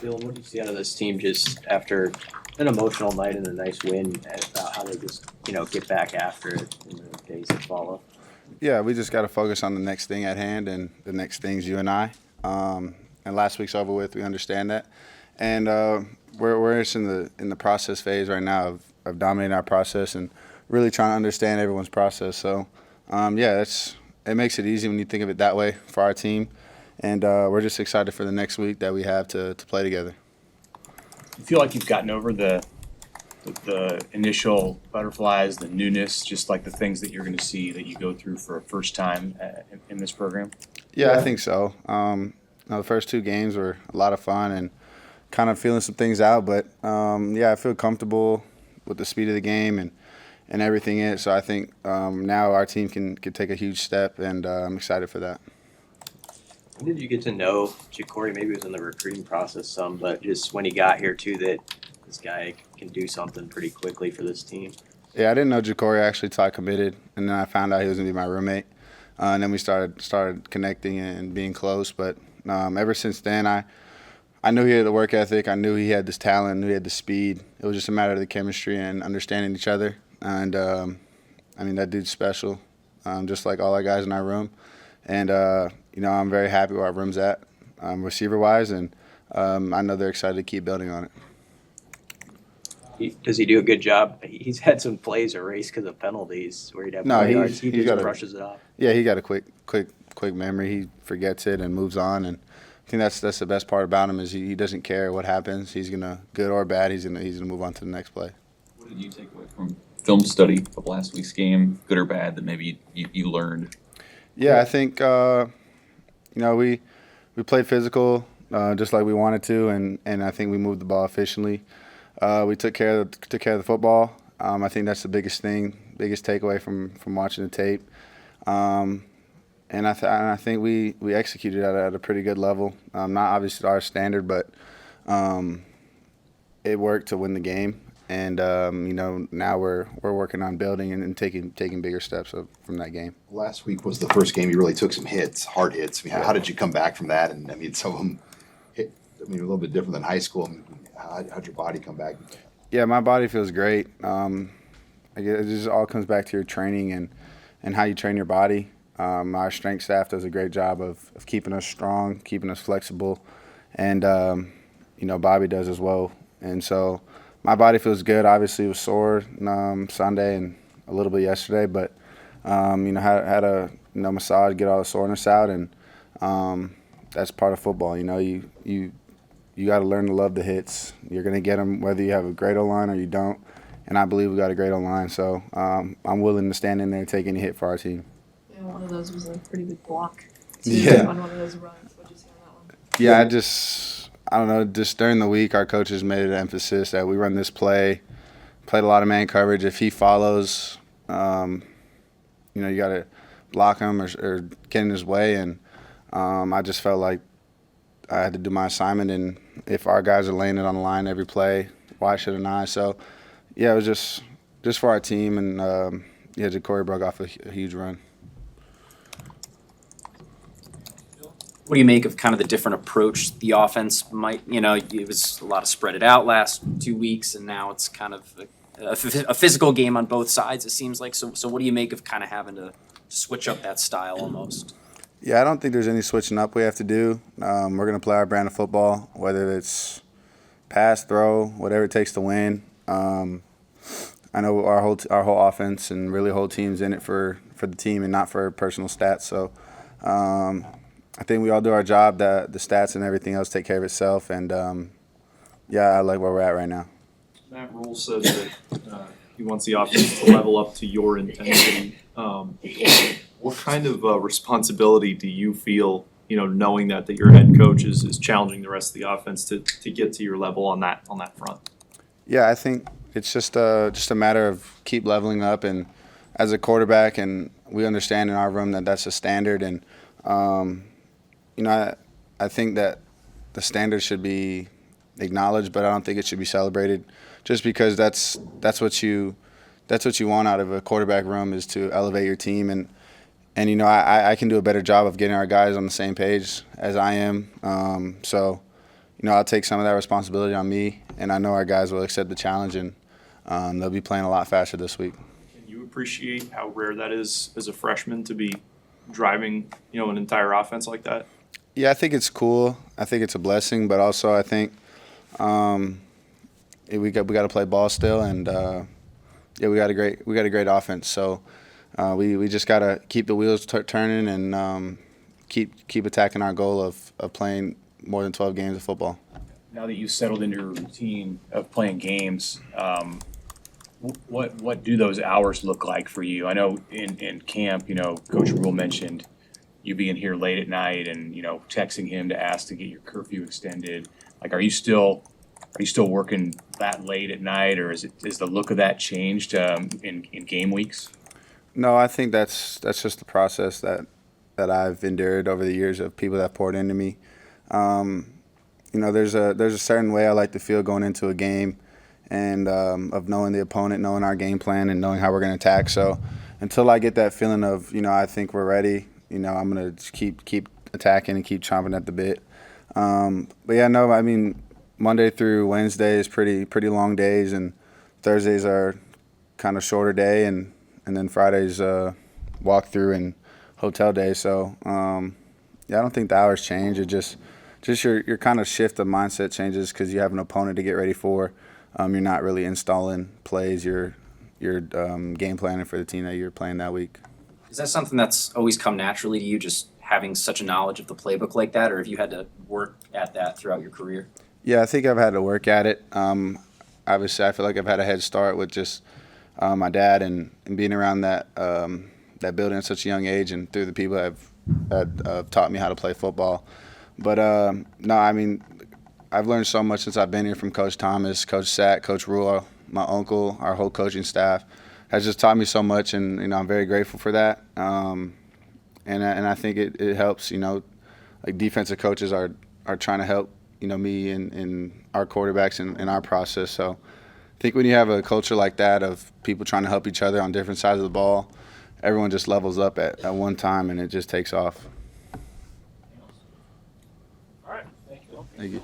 Dylan, what did you see out of this team just after an emotional night and a nice win? About how they just get back after it in the days that follow? Yeah, we just got to focus on the next thing at hand, and the next thing's you and I. And last week's over with. We understand that, and we're just in the process phase right now of dominating our process and really trying to understand everyone's process. So, it makes it easy when you think of it that way for our team, and we're just excited for the next week that we have to play together. You feel like you've gotten over the initial butterflies, the newness, just like the things that you're going to see that you go through for a first time in this program? Yeah, I think so. The first two games were a lot of fun and kind of feeling some things out, but I feel comfortable with the speed of the game and everything in it. So I think now our team can take a huge step, and I'm excited for that. When did you get to know Ja'Cory? Maybe it was in the recruiting process some, but just when he got here too, that this guy can do something pretty quickly for this team. Yeah, I didn't know Ja'Cory actually till I committed, and then I found out he was going to be my roommate. And then we started connecting and being close. But ever since then, I knew he had the work ethic. I knew he had this talent. I knew he had the speed. It was just a matter of the chemistry and understanding each other. And, that dude's special, just like all our guys in our room. And, I'm very happy where our room's at receiver-wise, and I know they're excited to keep building on it. Does he do a good job? He's had some plays erased because of penalties where he'd have yards. He just brushes it off. Yeah, he got a quick memory. He forgets it and moves on. And I think that's the best part about him is he doesn't care what happens. He's gonna, good or bad, he's gonna move on to the next play. What did you take away from film study of last week's game, good or bad, that maybe you learned? Yeah, I think we played physical just like we wanted to, and I think we moved the ball efficiently. We took care of the football. I think that's the biggest takeaway from watching the tape. And I think we executed at a pretty good level. Not obviously our standard, but it worked to win the game. And now we're working on building and taking bigger steps from that game. Last week was the first game you really took some hits, hard hits. How did you come back from that? And some of them hit. A little bit different than high school. How'd your body come back? Yeah, my body feels great. It just all comes back to your training and how you train your body. Our strength staff does a great job of keeping us strong, keeping us flexible, and Bobby does as well. And so my body feels good. Obviously, it was sore Sunday and a little bit yesterday, but had a massage, get all the soreness out, and that's part of football. You got to learn to love the hits. You're going to get them whether you have a great O-line or you don't, and I believe we got a great O-line. So I'm willing to stand in there and take any hit for our team. Yeah, one of those was a pretty big block. Yeah. On one of those runs. What did you see on that one? Yeah, I don't know, just during the week our coaches made an emphasis that we run this play, played a lot of man coverage. If he follows, you got to block him or get in his way. And I just felt like I had to do my assignment, and if our guys are laying it on the line every play, why shouldn't I? So, yeah, it was just for our team, and Ja'Cory broke off a huge run. What do you make of kind of the different approach the offense might, it was a lot of spread it out last 2 weeks, and now it's kind of a physical game on both sides, it seems like. So what do you make of kind of having to switch up that style almost? Yeah, I don't think there's any switching up we have to do. We're going to play our brand of football, whether it's pass, throw, whatever it takes to win. I know our whole offense and really whole team's in it for the team and not for personal stats. So I think we all do our job. The stats and everything else take care of itself. And, I like where we're at right now. Matt Rule says that he wants the offense to level up to your intensity. What kind of responsibility do you feel, knowing that your head coach is challenging the rest of the offense to get to your level on that front? Yeah, I think it's just a matter of keep leveling up. And as a quarterback, and we understand in our room that that's a standard. And I think that the standard should be acknowledged, but I don't think it should be celebrated. Just because that's what you want out of a quarterback room is to elevate your team. And I can do a better job of getting our guys on the same page as I am. I'll take some of that responsibility on me, and I know our guys will accept the challenge, and they'll be playing a lot faster this week. Can you appreciate how rare that is as a freshman to be driving, an entire offense like that? Yeah, I think it's cool. I think it's a blessing, but also I think we got to play ball still, and we got a great offense. So we just got to keep the wheels turning and keep attacking our goal of playing more than 12 games of football. Now that you've settled into your routine of playing games, what do those hours look like for you? I know in camp, Coach Rule mentioned you being here late at night and texting him to ask to get your curfew extended. Like, are you still working that late at night, or is the look of that changed in game weeks? No, I think that's just the process that I've endured over the years of people that poured into me. There's a certain way I like to feel going into a game, and of knowing the opponent, knowing our game plan, and knowing how we're going to attack. So until I get that feeling of I think we're ready, I'm going to keep attacking and keep chomping at the bit. But yeah, no, I mean Monday through Wednesday is pretty long days, and Thursdays are kind of shorter day, and then Fridays walkthrough and hotel day. So I don't think the hours change. It just your kind of shift of mindset changes because you have an opponent to get ready for. You're not really installing plays. You're game planning for the team that you're playing that week. Is that something that's always come naturally to you, just having such a knowledge of the playbook like that, or have you had to work at that throughout your career? Yeah, I think I've had to work at it. Obviously, I feel like I've had a head start with just my dad and being around that building at such a young age, and through the people that have taught me how to play football. But no, I mean, I've learned so much since I've been here from Coach Thomas, Coach Sack, Coach Rule, my uncle, our whole coaching staff has just taught me so much, and I'm very grateful for that. And I think it helps. Like defensive coaches are trying to help me and our quarterbacks in our process. So I think when you have a culture like that of people trying to help each other on different sides of the ball, everyone just levels up at one time, and it just takes off. All right, thank you. Thank you.